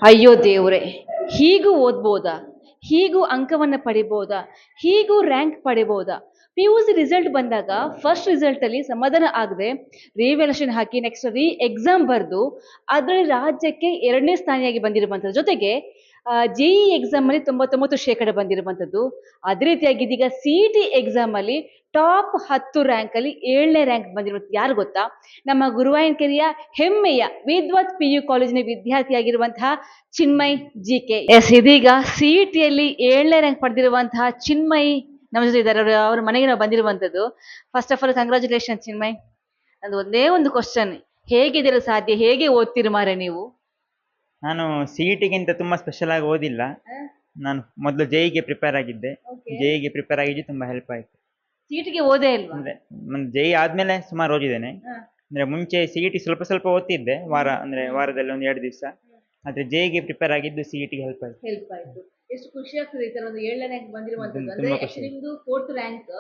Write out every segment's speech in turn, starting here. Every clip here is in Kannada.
ಅಯ್ಯೋ ದೇವ್ರೆ, ಹೀಗೂ ಓದ್ಬೋದಾ, ಹೀಗೂ ಅಂಕವನ್ನ ಪಡಿಬೋದಾ, ಹೀಗೂ ರ್ಯಾಂಕ್ ಪಡಿಬೋದಾ? ಪಿ ಯು ಸಿ ರಿಸಲ್ಟ್ ಬಂದಾಗ ಫಸ್ಟ್ ರಿಸಲ್ಟ್ ಅಲ್ಲಿ ಸಮಾಧಾನ ಆಗದೆ ರಿವ್ಯಾಲ್ಯೂಷನ್ ಹಾಕಿ ನೆಕ್ಸ್ಟ್ ಎಕ್ಸಾಮ್ ಬರೆದು ಅದರಲ್ಲಿ ರಾಜ್ಯಕ್ಕೆ 2ನೇ ಸ್ಥಾನಿಯಾಗಿ ಬಂದಿರುವಂಥದ್ದು, ಜೊತೆಗೆ ಜೆಇ ಎಕ್ಸಾಮ್ ಅಲ್ಲಿ 99% ಬಂದಿರುವಂಥದ್ದು. ಅದೇ ರೀತಿಯಾಗಿ ಇದೀಗ ಸಿ ಟಿ ಎಕ್ಸಾಮ್ ಅಲ್ಲಿ ಟಾಪ್ 10 ರ್ಯಾಂಕ್ ಅಲ್ಲಿ 7ನೇ ರ್ಯಾಂಕ್ ಬಂದಿರುವಂಥದ್ದು ಯಾರು ಗೊತ್ತಾ? ನಮ್ಮ ಗುರುವಾಯೂನ್ಕೆರೆಯ ಹೆಮ್ಮೆಯ ವಿದ್ವತ್ ಪಿ ಯು ಕಾಲೇಜಿನ ವಿದ್ಯಾರ್ಥಿಯಾಗಿರುವಂತಹ ಚಿನ್ಮಯ್ ಜಿ ಕೆ. ಎಸ್, ಇದೀಗ ಸಿ ಟಿಯಲ್ಲಿ 7ನೇ ರ್ಯಾಂಕ್ ಪಡೆದಿರುವಂತಹ ಚಿನ್ಮಯ್ ನಮ್ಮ ಜೊತೆ ಇದ್ದಾರೆ. ಅವ್ರ ಮನೆಗೆ ನಾವು ಬಂದಿರುವಂತದ್ದು. First of all congratulation Chinmay. ಅದು ಒಂದೇ ಒಂದು ಕ್ವಶನ್, ಹೇಗಿದ್ದೀರ ಸಾಧ್ಯ, ಹೇಗೆ ಓದ್ತೀರ ಮಾರೆ ನೀವು? ನಾನು ಸಿ ಇ ಟಿಗಿಂತ ತುಂಬ ಸ್ಪೆಷಲ್ ಆಗಿ ಓದಿಲ್ಲ. ನಾನು ಮೊದಲು ಜೆಇಗೆ ಪ್ರಿಪೇರ್ ಆಗಿದ್ದೆ. ಜೆಇಗೆ ಪ್ರಿಪೇರ್ ಆಗಿದ್ದು ತುಂಬ ಹೆಲ್ಪ್ ಆಯಿತು. ಸಿ ಟಿಗೆ ಓದೇ ಇಲ್ವಾ? ಅಂದರೆ ಜೆಇ ಆದಮೇಲೆ ಸುಮಾರು ಓದಿದ್ದೇನೆ. ಅಂದರೆ ಮುಂಚೆ ಸಿ ಇ ಟಿ ಸ್ವಲ್ಪ ಸ್ವಲ್ಪ ಓದ್ತಿದ್ದೆ, ವಾರದಲ್ಲಿ ಒಂದು 2 ದಿವಸ. ಆದರೆ ಜೆಇಗೆ ಪ್ರಿಪೇರ್ ಆಗಿದ್ದು ಸಿ ಇ ಟಿಗೆ ಹೆಲ್ಪ್ ಆಯಿತು. ಹೆಲ್ಪ್ ಆಯ್ತು. ಎಷ್ಟು ಖುಷಿ ಆಗ್ತದೆ ಈ ತರ ಒಂದು 7ನೇ ರ್ಯಾಂಕ್ ಬಂದಿರುವಂತದ್ದು. ಅಂದ್ರೆ ತುಂಬಾ ಖುಷಿ. actually ನಿಮ್ದು 4th ರ್ಯಾಂಕ್,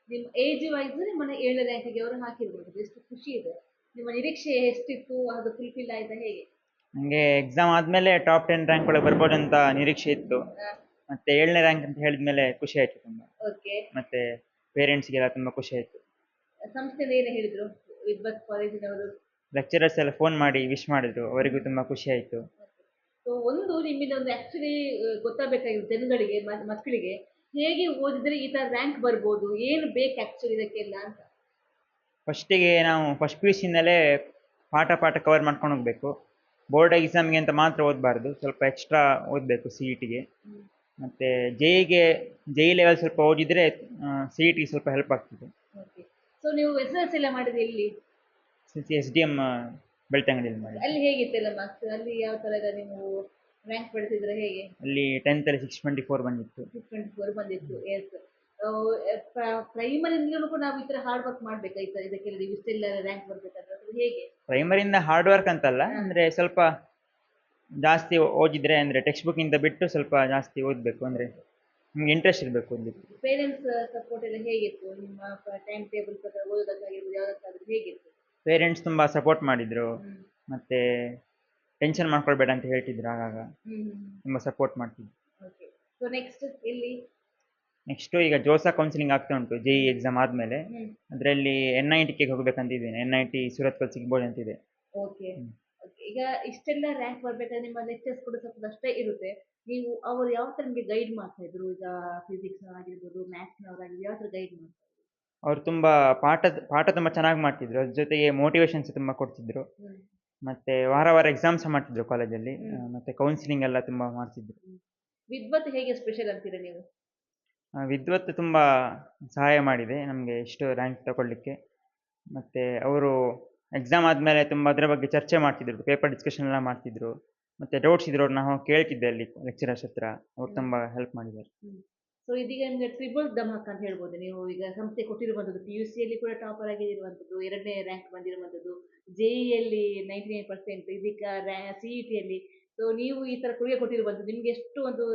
ನಿಮ್ಮ ಏಜ್ ವೈಸ್ ನಿಮ್ಮನ್ನ 7ನೇ ರ್ಯಾಂಕಿಗೆ ಅವರು ಹಾಕಿರ್ಬೋದು. ಎಷ್ಟು ಖುಷಿ ಇದೆ. ನಿಮ್ಮ ನಿರೀಕ್ಷೆ ಎಷ್ಟಿತ್ತು, ಅದು ಫುಲ್ಫಿಲ್ ಆಯ್ತಾ ಹೇಗೆ? ನನಗೆ ಎಕ್ಸಾಮ್ ಆದಮೇಲೆ ಟಾಪ್ 10 ರ್ಯಾಂಕ್ ಒಳಗೆ ಬರ್ಬೋದು ಅಂತ ನಿರೀಕ್ಷೆ ಇತ್ತು. ಮತ್ತೆ 7ನೇ ರ್ಯಾಂಕ್ ಅಂತ ಹೇಳಿದ್ಮೇಲೆ ಖುಷಿ ಆಯಿತು ತುಂಬ. ಓಕೆ. ಮತ್ತೆ ಪೇರೆಂಟ್ಸ್ಗೆಲ್ಲ ತುಂಬ ಖುಷಿ ಆಯಿತು. ಸಂಸ್ಥೆಯಿಂದ ಏನು ಹೇಳಿದ್ರು ವಿದ್ವತ್ ಕಾಲೇಜಿನವರು? ಲೆಕ್ಚರರ್ಸ್ ಎಲ್ಲ ಫೋನ್ ಮಾಡಿ ವಿಶ್ ಮಾಡಿದ್ರು, ಅವರಿಗೂ ತುಂಬ ಖುಷಿ ಆಯಿತು. ಸೊ ಒಂದು ನಿಮ್ಮಿಂದ ಒಂದು ಆಕ್ಚುಲಿ ಗೊತ್ತಾಗಬೇಕಾಗಿದೆ ಜನಗಳಿಗೆ, ಮಕ್ಕಳಿಗೆ ಹೇಗೆ ಓದಿದ್ರೆ ಈ ತರ ರ್ಯಾಂಕ್ ಬರ್ಬೋದು, ಏನು ಬೇಕು ಆಕ್ಚುಲಿ ಇದಕ್ಕೆಲ್ಲ ಅಂತ. ಫಸ್ಟಿಗೆ ನಾವು ಫಸ್ಟ್ ಪಿ ಯು ಸಿಯಿಂದಲೇ ಪಾಠ ಕವರ್ ಮಾಡ್ಕೊಂಡು ಹೋಗಬೇಕು. ಬೋರ್ಡ್ ಎಕ್ಸಾಮ್ಗೆ ಅಂತ ಮಾತ್ರ ಓದಬಾರ್ದು, ಸ್ವಲ್ಪ ಎಕ್ಸ್ಟ್ರಾ ಓದಬೇಕು ಸಿ ಇ ಟಿಗೆ. ಮತ್ತು ಜೆಇ ಲೆವೆಲ್ ಸ್ವಲ್ಪ ಓದಿದರೆ ಸಿ ಇ ಟಿಗೆ ಸ್ವಲ್ಪ ಹೆಲ್ಪ್ ಆಗ್ತದೆ. ಓಕೆ. ಸೊ ನೀವು ಎಸ್ ಎಲ್ಲ ಮಾಡಿದ್ರೆ ಎಲ್ಲಿ? ಎಸ್ ಡಿ ಎಮ್ ಬೆಳ್ತಂಗಡಿಯಲ್ಲಿ ಮಾಡಿ. ಅಲ್ಲಿ ಹೇಗಿತ್ತೆಲ್ಲ ಮಾರ್ಕ್ಸ್? ಅಲ್ಲಿ ಯಾವ ತರ ಎಲ್ಲ ನೀವು ರ್ಯಾಂಕ್ ಪಡೆದಿದ್ರೆ ಹೇಗೆ? ಅಲ್ಲಿ 10th ಅಲ್ಲಿ 624 ಬಂದಿತ್ತು. 624 ಬಂದಿತ್ತು. ಎಸ್. ಪ್ರೈಮರಿಯಿಂದಲೂ ಕೂಡ ನಾವು ಈ ತರ ಹಾರ್ಡ್ ವರ್ಕ್ ಮಾಡ್ಬೇಕಾ ಇದಕ್ಕೆಲ್ಲ, ನೀವು ಇಷ್ಟೆಲ್ಲ ರ್ಯಾಂಕ್ ಬರ್ಬೇಕಾದ್ರೆ, ಅದು ಹೇಗೆ? ಪ್ರೈಮರಿಯಿಂದ ಹಾರ್ಡ್ ವರ್ಕ್ ಅಂತಲ್ಲ, ಅಂದರೆ ಸ್ವಲ್ಪ ಜಾಸ್ತಿ ಓದಿದ್ರೆ, ಅಂದರೆ ಟೆಕ್ಸ್ಟ್ ಬುಕ್ಕಿಂದ ಬಿಟ್ಟು ಸ್ವಲ್ಪ ಜಾಸ್ತಿ ಓದಬೇಕು, ಅಂದರೆ ನಿಮ್ಗೆ ಇಂಟ್ರೆಸ್ಟ್ ಇರಬೇಕು ಓದಲಿಕ್ಕೆ. ಪೇರೆಂಟ್ಸ್ ಸಪೋರ್ಟ್ ಎಲ್ಲ ಹೇಗಿತ್ತು? ನಿಮ್ಮ ಟೈಮ್ ಟೇಬಲ್ ಪ್ರಕಾರ ಓದೋದಕ್ಕಾಗಿರ್ಬೋದು, ಯಾವುದಕ್ಕಾದ್ರೂ ಹೇಗಿತ್ತು? ಪೇರೆಂಟ್ಸ್ ತುಂಬ ಸಪೋರ್ಟ್ ಮಾಡಿದರು. ಮತ್ತು ಟೆನ್ಷನ್ ಮಾಡ್ಕೊಳ್ಬೇಡ ಅಂತ ಹೇಳ್ತಿದ್ರು, ಆಗಾಗ ತುಂಬ ಸಪೋರ್ಟ್ ಮಾಡ್ತಿದ್ರು. ಓಕೆ. ಸೊ ನೆಕ್ಸ್ಟ್ ಎಲ್ಲಿ? ನೆಕ್ಸ್ಟು ಈಗ ಜೋಸಾ ಕೌನ್ಸಿಲಿಂಗ್ ಆಗ್ತಾ ಉಂಟು ಜೆಇ ಎಕ್ಸಾಮ್ ಆದಮೇಲೆ. ಅದರಲ್ಲಿ NITಗೆ ಹೋಗಬೇಕಂತಿದ್ದೇನೆ. NIT ಸೂರತ್ಕಲ್ ಸಿಗ್ಬೋದು ಅಂತಿದೆ. ಓಕೆ. ಈಗ ಇಷ್ಟೆಲ್ಲ ರ್ಯಾಂಕ್ ಬರ್ಬೇಕಾದ್ರೆ ನಿಮ್ಮ ಲೆಕ್ಚರ್ಸ್ ಕೂಡ ಸ್ವಲ್ಪ ಕಷ್ಟ ಇರುತ್ತೆ. ನೀವು ಅವರು ಯಾವ ತರ ನಿಮಗೆ ಗೈಡ್ ಮಾಡ್ತಾ ಇದ್ರು? ಈಗ ಫಿಸಿಕ್ಸ್ ಆಗಿರ್ಬೋದು, ಮ್ಯಾಥ್ಸ್ನವರಾಗಿರ್ಬೋದು, ಯಾವ ತರ ಗೈಡ್ ಮಾಡ್ತಾ ಇದ್ರು? ಅವರು ತುಂಬ ಪಾಠ ತುಂಬ ಚೆನ್ನಾಗಿ ಮಾಡ್ತಿದ್ರು, ಅದ್ರ ಜೊತೆಗೆ ಮೋಟಿವೇಶನ್ಸ್ ತುಂಬ ಕೊಡ್ತಿದ್ರು. ಮತ್ತು ವಾರ ಎಕ್ಸಾಮ್ಸ್ ಮಾಡ್ತಿದ್ರು ಕಾಲೇಜಲ್ಲಿ. ಮತ್ತು ಕೌನ್ಸಿಲಿಂಗ್ ಎಲ್ಲ ತುಂಬ ಮಾಡ್ತಿದ್ರು. ವಿದ್ವತ್ ಹೇಗೆ ಸ್ಪೆಷಲ್ ಅಂತೀರಾ ನೀವು? ವಿದ್ವತ್ ತುಂಬ ಸಹಾಯ ಮಾಡಿದೆ ನಮಗೆ ಇಷ್ಟು ರ್ಯಾಂಕ್ ತಗೊಳ್ಳಿಕ್ಕೆ. ಮತ್ತು ಅವರು ಎಕ್ಸಾಮ್ ಆದಮೇಲೆ ತುಂಬ ಅದರ ಬಗ್ಗೆ ಚರ್ಚೆ ಮಾಡ್ತಿದ್ರು, ಪೇಪರ್ ಡಿಸ್ಕಷನ್ ಎಲ್ಲ ಮಾಡ್ತಿದ್ರು. ಮತ್ತು ಡೌಟ್ಸ್ ಇದ್ರು ನಾವು ಕೇಳ್ತಿದ್ದೆ ಅಲ್ಲಿ ಲೆಕ್ಚರರ್ಸ್ ಹತ್ರ, ಅವ್ರು ತುಂಬ ಹೆಲ್ಪ್ ಮಾಡಿದ್ದಾರೆ. ಸೊ ಇದೀಗ ನಿಮಗೆ ಟ್ರಿಬಲ್ ಧಮಾಕ್ ಅಂತ ಹೇಳ್ಬೋದು. ನೀವು ಈಗ ಸಂಸ್ಥೆ ಕೊಟ್ಟಿರುವಂಥದ್ದು ಪಿ ಯು ಸಿಯಲ್ಲಿ ಕೂಡ ಟಾಪರ್ ಆಗಿರುವಂಥದ್ದು, 2ನೇ ರ್ಯಾಂಕ್ ಬಂದಿರುವಂಥದ್ದು, ಜೆಇಯಲ್ಲಿ 99%, ಇದೀಗ ಸಿ ಇ ಟಿಯಲ್ಲಿ. ಸೊ ನೀವು ಈ ಥರ ಕೊಡುಗೆ ಕೊಟ್ಟಿರುವಂಥದ್ದು ನಿಮ್ಗೆ ಎಷ್ಟು ಒಂದು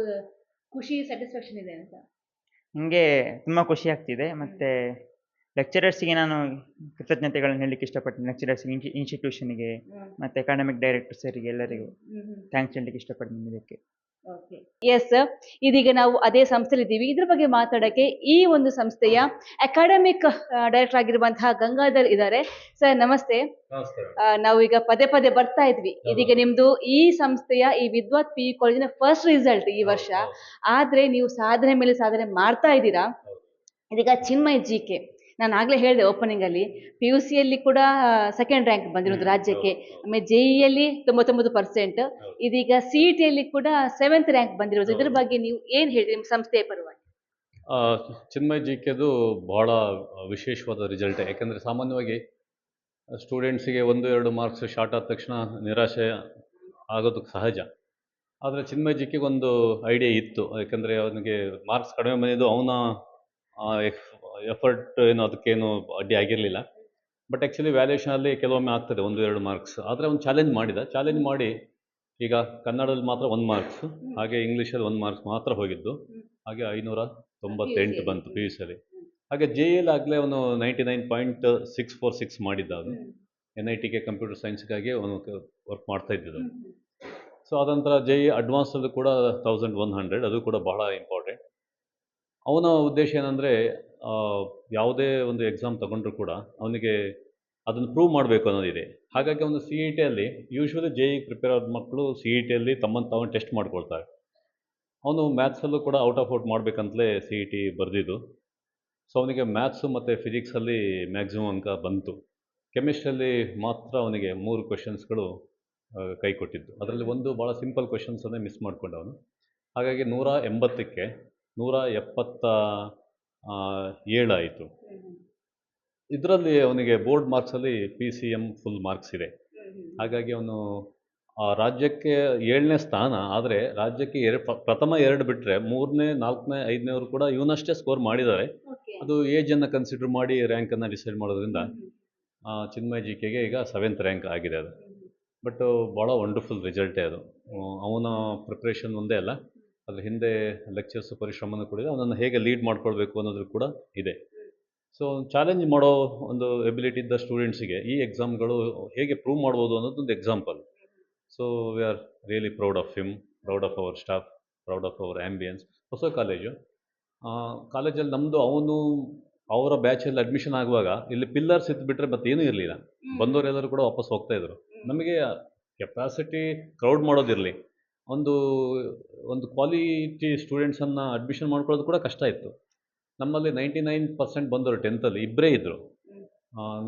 ಖುಷಿ, ಸ್ಯಾಟಿಸ್ಫ್ಯಾಕ್ಷನ್ ಇದೆ ಅಂತ? ನನಗೆ ತುಂಬ ಖುಷಿ ಆಗ್ತಿದೆ. ಮತ್ತು ಲೆಕ್ಚರರ್ಸಿಗೆ ನಾನು ಕೃತಜ್ಞತೆಗಳನ್ನು ಹೇಳಲಿಕ್ಕೆ ಇಷ್ಟಪಡ್ತೀನಿ. ಲೆಕ್ಚರರ್ಸ್ಗೆ, ಇನ್ಸ್ಟಿಟ್ಯೂಷನ್ಗೆ, ಮತ್ತು ಅಕಾಡೆಮಿಕ್ ಡೈರೆಕ್ಟರ್ಸರಿಗೆ ಎಲ್ಲರಿಗೂ ಥ್ಯಾಂಕ್ಸ್ ಹೇಳಲಿಕ್ಕೆ ಇಷ್ಟಪಡ್ತೀನಿ ಇದಕ್ಕೆ. ಓಕೆ. ಎಸ್, ಇದೀಗ ನಾವು ಅದೇ ಸಂಸ್ಥೆಯಲ್ಲಿ ಇದ್ದೀವಿ. ಇದ್ರ ಬಗ್ಗೆ ಮಾತಾಡಕ್ಕೆ ಈ ಒಂದು ಸಂಸ್ಥೆಯ ಅಕಾಡೆಮಿಕ್ ಡೈರೆಕ್ಟರ್ ಆಗಿರುವಂತಹ ಗಂಗಾಧರ್ ಇದ್ದಾರೆ. ಸರ್ ನಮಸ್ತೆ. ನಾವು ಈಗ ಪದೇ ಬರ್ತಾ ಇದ್ವಿ. ಇದೀಗ ನಿಮ್ದು ಈ ಸಂಸ್ಥೆಯ ಈ ವಿದ್ವತ್ ಪಿ ಯು ಕಾಲೇಜಿನ ಫಸ್ಟ್ ರಿಸಲ್ಟ್ ಈ ವರ್ಷ. ಆದ್ರೆ ನೀವು ಸಾಧನೆ ಮೇಲೆ ಸಾಧನೆ ಮಾಡ್ತಾ ಇದ್ದೀರಾ. ಇದೀಗ ಚಿನ್ಮಯ್ ಜಿ ಕೆ, ನಾನು ಆಗ್ಲೇ ಹೇಳಿದೆ ಓಪನಿಂಗ್ ಅಲ್ಲಿ, ಪಿ ಯು ಸಿಯಲ್ಲಿ ಕೂಡ 2nd ರ್ಯಾಂಕ್ ಬಂದಿರೋದು ರಾಜ್ಯಕ್ಕೆ. ಆಮೇಲೆ ಜೆಇಯಲ್ಲಿ 99%, ಇದೀಗ ಸಿ ಇ ಟಿಯಲ್ಲಿ ಕೂಡ 7th ರ್ಯಾಂಕ್ ಬಂದಿರೋದು. ಇದ್ರ ಬಗ್ಗೆ ನೀವು ಏನ್ ಹೇಳ್ತೀರಿ ನಿಮ್ಮ ಸಂಸ್ಥೆಯ ಪರವಾಗಿ? ಚಿನ್ಮಯ್ ಜಿ ಕೆದು ಬಹಳ ವಿಶೇಷವಾದ ರಿಸಲ್ಟ್. ಯಾಕೆಂದರೆ ಸಾಮಾನ್ಯವಾಗಿ ಸ್ಟೂಡೆಂಟ್ಸಿಗೆ 1-2 ಮಾರ್ಕ್ಸ್ ಶಾರ್ಟ್ ಆದ ತಕ್ಷಣ ನಿರಾಶೆ ಆಗೋದು ಸಹಜ. ಆದರೆ ಚಿನ್ಮಯ್ ಜಿ ಕೆಗೆ ಒಂದು ಐಡಿಯಾ ಇತ್ತು. ಯಾಕೆಂದರೆ ಅವನಿಗೆ ಮಾರ್ಕ್ಸ್ ಕಡಿಮೆ ಬಂದಿದ್ದು ಅವನ ಎಫರ್ಟ್ ಏನು ಅದಕ್ಕೇನು ಅಡ್ಡಿ ಆಗಿರಲಿಲ್ಲ. ಬಟ್ ಆ್ಯಕ್ಚುಲಿ ವ್ಯಾಲ್ಯೂಷನಲ್ಲಿ ಕೆಲವೊಮ್ಮೆ ಆಗ್ತದೆ 1-2 ಮಾರ್ಕ್ಸ್. ಆದರೆ ಅವನು ಚಾಲೆಂಜ್ ಮಾಡಿ ಈಗ ಕನ್ನಡದಲ್ಲಿ ಮಾತ್ರ 1 ಮಾರ್ಕ್ಸ್, ಹಾಗೆ ಇಂಗ್ಲೀಷಲ್ಲಿ 1 ಮಾರ್ಕ್ಸ್ ಮಾತ್ರ ಹೋಗಿದ್ದು. ಹಾಗೆ 598 ಬಂತು ಪಿ ಯು ಸಿಯಲ್ಲಿ. ಹಾಗೆ ಜೆಇಯಲ್ಲಿ ಆಗಲೇ ಅವನು 99.646 ಮಾಡಿದ್ದ. ಅವನು NITಗೆ ಕಂಪ್ಯೂಟರ್ ಸೈನ್ಸ್ಗಾಗಿ ಅವನು ವರ್ಕ್ ಮಾಡ್ತಾ ಇದ್ದಿದ್ದು. ಸೊ ಅದಂತರ ಜೆ ಇ ಅಡ್ವಾನ್ಸಲ್ಲೂ ಕೂಡ 1100 ಅದು ಕೂಡ ಬಹಳ ಇಂಪಾರ್ಟೆಂಟ್. ಅವನ ಉದ್ದೇಶ ಏನಂದರೆ ಯಾವುದೇ ಒಂದು ಎಕ್ಸಾಮ್ ತಗೊಂಡ್ರೂ ಕೂಡ ಅವನಿಗೆ ಅದನ್ನು ಪ್ರೂವ್ ಮಾಡಬೇಕು ಅನ್ನೋದಿದೆ. ಹಾಗಾಗಿ ಅವನು ಸಿ ಇ ಟಿಯಲ್ಲಿ ಯೂಶ್ವಲಿ ಜೆ ಇ ಪ್ರಿಪೇರ್ ಆದ ಮಕ್ಕಳು ಸಿ ಇ ಟಿಯಲ್ಲಿ ತಮ್ಮನ್ನು ತಾವು ಟೆಸ್ಟ್ ಮಾಡ್ಕೊಳ್ತಾರೆ. ಅವನು ಮ್ಯಾಥ್ಸಲ್ಲೂ ಕೂಡ ಔಟ್ ಆಫ್ ಔಟ್ ಮಾಡಬೇಕಂತಲೇ ಸಿ ಇ ಟಿ ಬರೆದಿದ್ದು. ಸೊ ಅವನಿಗೆ ಮ್ಯಾಥ್ಸು ಮತ್ತು ಫಿಸಿಕ್ಸಲ್ಲಿ ಮ್ಯಾಕ್ಸಿಮಮ್ ಅಂಕ ಬಂತು. ಕೆಮಿಸ್ಟ್ರಿಯಲ್ಲಿ ಮಾತ್ರ ಅವನಿಗೆ 3 ಕ್ವೆಶನ್ಸ್ಗಳು ಕೈ ಕೊಟ್ಟಿದ್ದು. ಅದರಲ್ಲಿ ಒಂದು ಭಾಳ ಸಿಂಪಲ್ ಕ್ವೆಶನ್ಸನ್ನೇ ಮಿಸ್ ಮಾಡ್ಕೊಂಡ ಅವನು. ಹಾಗಾಗಿ 180ಕ್ಕೆ 177 ಆಯಿತು. ಇದರಲ್ಲಿ ಅವನಿಗೆ ಬೋರ್ಡ್ ಮಾರ್ಕ್ಸಲ್ಲಿ P C M full marks ಇದೆ. ಹಾಗಾಗಿ ಅವನು ರಾಜ್ಯಕ್ಕೆ 7ನೇ ಸ್ಥಾನ. ಆದರೆ ರಾಜ್ಯಕ್ಕೆ ಪ್ರಥಮ 2 ಬಿಟ್ಟರೆ 3ನೇ 4ನೇ 5ನೇವರು ಕೂಡ ಇವನಷ್ಟೇ ಸ್ಕೋರ್ ಮಾಡಿದ್ದಾರೆ. ಅದು ಏಜನ್ನು ಕನ್ಸಿಡರ್ ಮಾಡಿ ರ್ಯಾಂಕನ್ನು ಡಿಸೈಡ್ ಮಾಡೋದ್ರಿಂದ ಚಿನ್ಮಯ್ ಜಿ ಕೆಗೆ ಈಗ 7th ರ್ಯಾಂಕ್ ಆಗಿದೆ ಅದು. ಬಟ್ ಭಾಳ ವಂಡರ್ಫುಲ್ ರಿಸಲ್ಟೇ ಅದು. ಅವನ ಪ್ರಿಪ್ರೇಷನ್ ಒಂದೇ ಅಲ್ಲ, ಅದ್ರ ಹಿಂದೆ ಲೆಕ್ಚರ್ಸ್ ಪರಿಶ್ರಮನೂ ಕೂಡ ಇದೆ. ಅವನನ್ನು ಹೇಗೆ ಲೀಡ್ ಮಾಡ್ಕೊಳ್ಬೇಕು ಅನ್ನೋದು ಕೂಡ ಇದೆ. ಸೊ ಚಾಲೆಂಜ್ ಮಾಡೋ ಒಂದು ಎಬಿಲಿಟಿ ಇದ್ದ ಸ್ಟೂಡೆಂಟ್ಸಿಗೆ ಈ ಎಕ್ಸಾಮ್ಗಳು ಹೇಗೆ ಪ್ರೂವ್ ಮಾಡ್ಬೋದು ಅನ್ನೋದೊಂದು example. So we are really proud of him, proud of our staff, proud of our ambience. ಹೊಸ ಕಾಲೇಜು. ಕಾಲೇಜಲ್ಲಿ ನಮ್ಮದು ಅವರ ಬ್ಯಾಚಲ್ಲಿ ಅಡ್ಮಿಷನ್ ಆಗುವಾಗ ಇಲ್ಲಿ ಪಿಲ್ಲರ್ಸ್ ಇದ್ದುಬಿಟ್ರೆ ಮತ್ತೇನೂ ಇರಲಿಲ್ಲ. ಬಂದವರೆಲ್ಲರೂ ಕೂಡ ವಾಪಸ್ ಹೋಗ್ತಾಯಿದ್ರು. ನಮಗೆ ಕೆಪಾಸಿಟಿ ಕ್ರೌಡ್ ಮಾಡೋದಿರಲಿ, ಒಂದು ಕ್ವಾಲಿಟಿ ಸ್ಟೂಡೆಂಟ್ಸನ್ನು ಅಡ್ಮಿಷನ್ ಮಾಡ್ಕೊಳ್ಳೋದು ಕೂಡ ಕಷ್ಟ ಇತ್ತು. ನಮ್ಮಲ್ಲಿ 99% ಬಂದವರು 10th ಇಬ್ಬರೇ ಇದ್ದರು.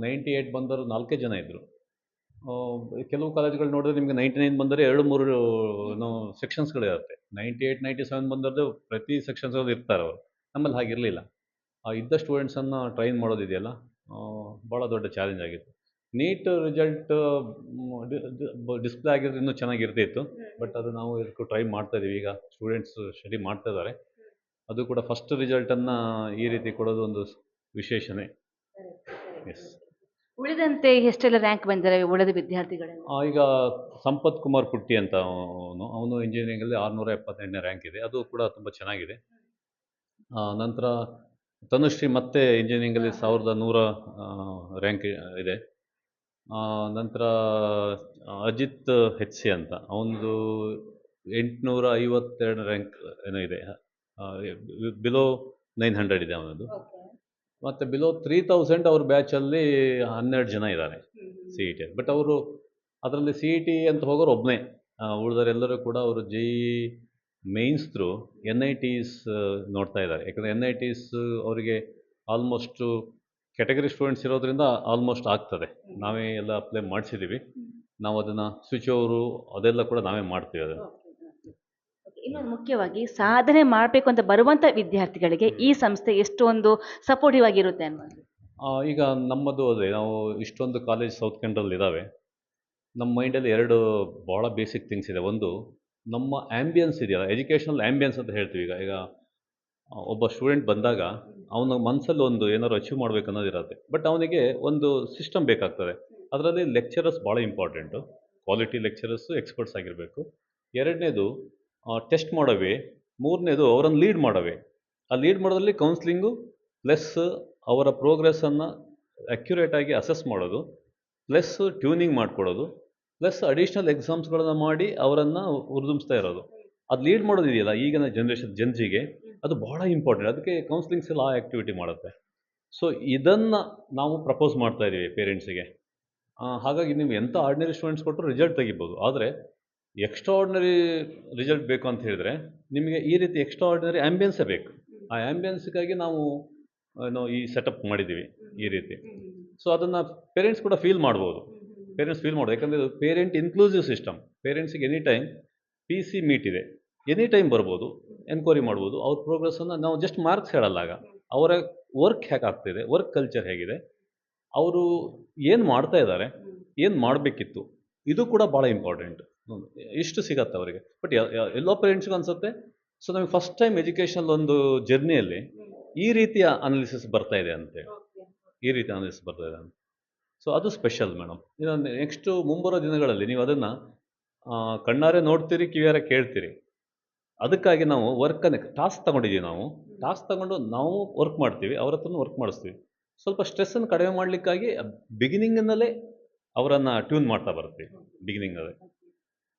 98 ಬಂದವರು 4 ಜನ ಇದ್ದರು. ಕೆಲವು ಕಾಲೇಜುಗಳು ನೋಡಿದ್ರೆ ನಿಮಗೆ 99 ಬಂದರೆ 2-3 ಸೆಕ್ಷನ್ಸ್ಗಳಿರುತ್ತೆ. 98, 97 ಬಂದವ್ರದ್ದು ಪ್ರತಿ ಸೆಕ್ಷನ್ಸ್ಗಳು ಇರ್ತಾರೆ ಅವರು. ನಮ್ಮಲ್ಲಿ ಹಾಗಿರಲಿಲ್ಲ. ಇದ್ದ ಸ್ಟೂಡೆಂಟ್ಸನ್ನು ಟ್ರೈನ್ ಮಾಡೋದಿದೆಯಲ್ಲ, ಭಾಳ ದೊಡ್ಡ ಚಾಲೆಂಜ್ ಆಗಿತ್ತು. ನೀಟ್ ರಿಸಲ್ಟ್ ಡಿಸ್ಪ್ಲೇ ಆಗಿದ್ರೆ ಇನ್ನೂ ಚೆನ್ನಾಗಿರ್ತಿತ್ತು. ಬಟ್ ಅದು ನಾವು ಇದಕ್ಕೂ ಟ್ರೈ ಮಾಡ್ತಾಯಿದ್ದೀವಿ. ಈಗ ಸ್ಟೂಡೆಂಟ್ಸ್ ಸ್ಟಡಿ ಮಾಡ್ತಾ ಇದ್ದಾರೆ. ಅದು ಕೂಡ ಫಸ್ಟ್ ರಿಸಲ್ಟನ್ನು ಈ ರೀತಿ ಕೊಡೋದು ಒಂದು ವಿಶೇಷನೇ. ಎಸ್. ಉಳಿದಂತೆ ಎಷ್ಟೆಲ್ಲ ರ್ಯಾಂಕ್ ಬಂದಿದ್ದಾರೆ ಉಳಿದ ವಿದ್ಯಾರ್ಥಿಗಳು? ಈಗ ಸಂಪತ್ ಕುಮಾರ್ ಪುಟ್ಟಿ ಅಂತ ಅವನು ಇಂಜಿನಿಯರಿಂಗಲ್ಲಿ 678ನೇ ರ್ಯಾಂಕ್ ಇದೆ. ಅದು ಕೂಡ ತುಂಬ ಚೆನ್ನಾಗಿದೆ. ನಂತರ ತನುಶ್ರೀ ಮತ್ತೆ ಇಂಜಿನಿಯರಿಂಗಲ್ಲಿ 1100 ರ್ಯಾಂಕ್ ಇದೆ. ನಂತರ ಅಜಿತ್ ಹೆಚ್ ಸಿ ಅಂತ ಅವನದು 852 ರ್ಯಾಂಕ್ ಏನೋ ಇದೆ. ಬಿಲೋ 900 ಇದೆ ಅವನದು. ಮತ್ತು ಬಿಲೋ 3000 ಅವ್ರ ಬ್ಯಾಚಲ್ಲಿ 12 ಜನ ಇದ್ದಾರೆ ಸಿ ಇ ಟಿ. ಬಟ್ ಅವರು ಅದರಲ್ಲಿ ಸಿ ಇ ಟಿ ಅಂತ ಹೋಗೋರು ಒಬ್ಬನೇ. ಉಳಿದವರೆಲ್ಲರೂ ಕೂಡ ಅವರು J E mains through NITs ನೋಡ್ತಾ ಇದ್ದಾರೆ. ಯಾಕಂದರೆ NITs ಅವರಿಗೆ ಆಲ್ಮೋಸ್ಟು ಕ್ಯಾಟಗರಿ ಸ್ಟೂಡೆಂಟ್ಸ್ ಇರೋದ್ರಿಂದ ಆಲ್ಮೋಸ್ಟ್ ಆಗ್ತದೆ. ನಾವೇ ಎಲ್ಲ ಅಪ್ಲೈ ಮಾಡಿಸಿದ್ದೀವಿ. ನಾವು ಅದನ್ನು ಸ್ವಿಚ್ ಓವರು ಅದೆಲ್ಲ ಕೂಡ ನಾವೇ ಮಾಡ್ತೀವಿ ಅದನ್ನು. ಇನ್ನೊಂದು ಮುಖ್ಯವಾಗಿ ಸಾಧನೆ ಮಾಡಬೇಕು ಅಂತ ಬರುವಂಥ ವಿದ್ಯಾರ್ಥಿಗಳಿಗೆ ಈ ಸಂಸ್ಥೆ ಎಷ್ಟೊಂದು ಸಪೋರ್ಟಿವ್ ಆಗಿರುತ್ತೆ ಅನ್ನೋದು. ಈಗ ನಮ್ಮದು ಅದೇ, ನಾವು ಇಷ್ಟೊಂದು ಕಾಲೇಜ್ ಸೌತ್ ಕೆನರಲ್ಲಿ ಇದ್ದಾವೆ. ನಮ್ಮ ಮೈಂಡಲ್ಲಿ 2 ಭಾಳ ಬೇಸಿಕ್ ಥಿಂಗ್ಸ್ ಇದೆ. ಒಂದು, ನಮ್ಮ ಆ್ಯಂಬಿಯನ್ಸ್ ಇದೆಯಲ್ಲ, ಎಜುಕೇಷನಲ್ ಆ್ಯಂಬಿಯನ್ಸ್ ಅಂತ ಹೇಳ್ತೀವಿ. ಈಗ ಒಬ್ಬ ಸ್ಟೂಡೆಂಟ್ ಬಂದಾಗ ಅವನ ಮನಸ್ಸಲ್ಲಿ ಒಂದು ಏನಾದ್ರು ಅಚೀವ್ ಮಾಡಬೇಕು ಅನ್ನೋದಿರುತ್ತೆ. ಬಟ್ ಅವನಿಗೆ ಒಂದು ಸಿಸ್ಟಮ್ ಬೇಕಾಗ್ತದೆ. ಅದರಲ್ಲಿ ಲೆಕ್ಚರರ್ಸ್ ಭಾಳ ಇಂಪಾರ್ಟೆಂಟು. ಕ್ವಾಲಿಟಿ ಲೆಕ್ಚರರ್ಸು ಎಕ್ಸ್ಪರ್ಟ್ಸ್ ಆಗಿರಬೇಕು. 2ನೇದು ಟೆಸ್ಟ್ ಮಾಡೋವೆ. 3ನೇದು ಅವರನ್ನು ಲೀಡ್ ಮಾಡೋವೆ. ಆ ಲೀಡ್ ಮಾಡೋದ್ರಲ್ಲಿ ಕೌನ್ಸ್ಲಿಂಗು ಪ್ಲಸ್ ಅವರ ಪ್ರೋಗ್ರೆಸ್ಸನ್ನು ಅಕ್ಯುರೇಟಾಗಿ ಅಸೆಸ್ ಮಾಡೋದು, ಪ್ಲಸ್ ಟ್ಯೂನಿಂಗ್ ಮಾಡಿಕೊಡೋದು, ಪ್ಲಸ್ ಅಡಿಷ್ನಲ್ ಎಕ್ಸಾಮ್ಸ್ಗಳನ್ನು ಮಾಡಿ ಅವರನ್ನು ಹುರಿದುಂಬಿಸ್ತಾ ಇರೋದು. ಅದು ಲೀಡ್ ಮಾಡೋದಿದೆಯಲ್ಲ ಈಗಿನ ಜನ್ಸಿಗೆ, ಅದು ಭಾಳ ಇಂಪಾರ್ಟೆಂಟ್. ಅದಕ್ಕೆ ಕೌನ್ಸ್ಲಿಂಗ್ಸ್ ಎಲ್ಲ ಆ ಆ್ಯಕ್ಟಿವಿಟಿ ಮಾಡುತ್ತೆ. ಸೊ ಇದನ್ನು ನಾವು ಪ್ರಪೋಸ್ ಮಾಡ್ತಾ ಇದ್ದೀವಿ ಪೇರೆಂಟ್ಸಿಗೆ. ಹಾಗಾಗಿ ನೀವು ಎಂಥ ಆರ್ಡಿನರಿ ಸ್ಟೂಡೆಂಟ್ಸ್ ಕೊಟ್ಟರು ರಿಸಲ್ಟ್ ತೆಗಿಬೋದು. ಆದರೆ ಎಕ್ಸ್ಟ್ರಾ ಆರ್ಡಿನರಿ ರಿಸಲ್ಟ್ ಬೇಕು ಅಂತ ಹೇಳಿದರೆ ನಿಮಗೆ ಈ ರೀತಿ ಎಕ್ಸ್ಟ್ರಾ ಆರ್ಡಿನರಿ ಆ್ಯಂಬಿಯನ್ಸೇ ಬೇಕು. ಆ ಆ್ಯಂಬಿಯನ್ಸ್ಗಾಗಿ ನಾವು ಈ ಸೆಟಪ್ ಮಾಡಿದ್ದೀವಿ ಈ ರೀತಿ. ಸೊ ಅದನ್ನು ಪೇರೆಂಟ್ಸ್ ಕೂಡ ಫೀಲ್ ಮಾಡ್ಬೋದು. ಯಾಕಂದರೆ ಇದು ಪೇರೆಂಟ್ ಇನ್ಕ್ಲೂಸಿವ್ ಸಿಸ್ಟಮ್. ಪೇರೆಂಟ್ಸಿಗೆ ಎನಿ ಟೈಮ್ PC ಮೀಟ್ ಇದೆ. ಎನಿ ಟೈಮ್ ಬರ್ಬೋದು, ಎನ್ಕ್ವೈರಿ ಮಾಡ್ಬೋದು. ಅವ್ರ ಪ್ರೋಗ್ರೆಸ್ಸನ್ನು ನಾವು ಜಸ್ಟ್ ಮಾರ್ಕ್ಸ್ ಹೇಳಲ್ಲ. ಆಗ ಅವರ ವರ್ಕ್ ಹೇಗೆ ಆಗ್ತಿದೆ, ವರ್ಕ್ ಕಲ್ಚರ್ ಹೇಗಿದೆ, ಅವರು ಏನು ಮಾಡ್ತಾ ಇದ್ದಾರೆ, ಏನು ಮಾಡಬೇಕಿತ್ತು, ಇದು ಕೂಡ ಭಾಳ ಇಂಪಾರ್ಟೆಂಟ್. ಇಷ್ಟು ಸಿಗತ್ತೆ ಅವರಿಗೆ. ಬಟ್ ಎಲ್ಲೋ ಪೇರೆಂಟ್ಸ್ಗೂ ಅನಿಸುತ್ತೆ, ಸೊ ನಮಗೆ ಫಸ್ಟ್ ಟೈಮ್ ಎಜುಕೇಷನಲ್ ಒಂದು ಜರ್ನಿಯಲ್ಲಿ ಈ ರೀತಿಯ ಅನಾಲಿಸಿಸ್ ಬರ್ತಾ ಇದೆ ಅಂತೇಳಿ. ಸೊ ಅದು ಸ್ಪೆಷಲ್ ಮೇಡಮ್. ಇನ್ನೊಂದು ನೆಕ್ಸ್ಟು ಮುಂಬರೋ ದಿನಗಳಲ್ಲಿ ನೀವು ಅದನ್ನು ಕಣ್ಣಾರೆ ನೋಡ್ತೀರಿ, ಕಿವಿಯಾರೆ ಕೇಳ್ತೀರಿ. ಅದಕ್ಕಾಗಿ ನಾವು ವರ್ಕನ್ನು ಟಾಸ್ಕ್ ತೊಗೊಂಡಿದ್ದೀವಿ. ಟಾಸ್ಕ್ ತಗೊಂಡು ನಾವು ವರ್ಕ್ ಮಾಡ್ತೀವಿ, ಅವ್ರ ಹತ್ರನೂ ವರ್ಕ್ ಮಾಡಿಸ್ತೀವಿ. ಸ್ವಲ್ಪ ಸ್ಟ್ರೆಸ್ಸನ್ನು ಕಡಿಮೆ ಮಾಡಲಿಕ್ಕಾಗಿ ಬಿಗಿನಿಂಗಿನಲ್ಲೇ ಅವರನ್ನು ಟ್ಯೂನ್ ಮಾಡ್ತಾ ಬರ್ತೀವಿ ಬಿಗಿನಿಂಗಲ್ಲೇ.